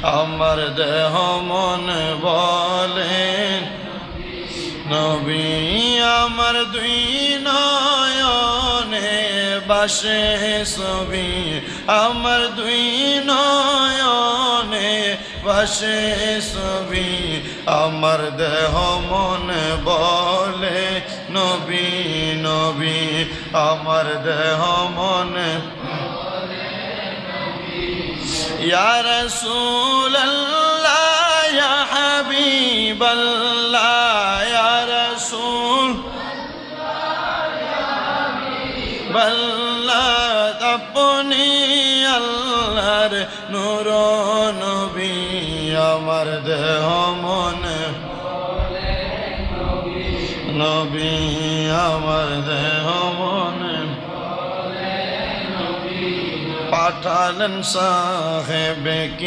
আমার দেহ মন বলে নবী আমার দুই নয়নে বাসে ছবি আমার দুই নয়নে বাসে ছবি আমার দেহ মন বলে নবী নবী আমার দেহ মন ইয়া রাসূলুল্লাহ ইয়া হাবিবাল্লাহ ইয়া রাসূলুল্লাহ আপনি আল্লাহর নূর নবী আমার দেহ মন নবী আমার দেহ মন পাঠালেন সাহেবে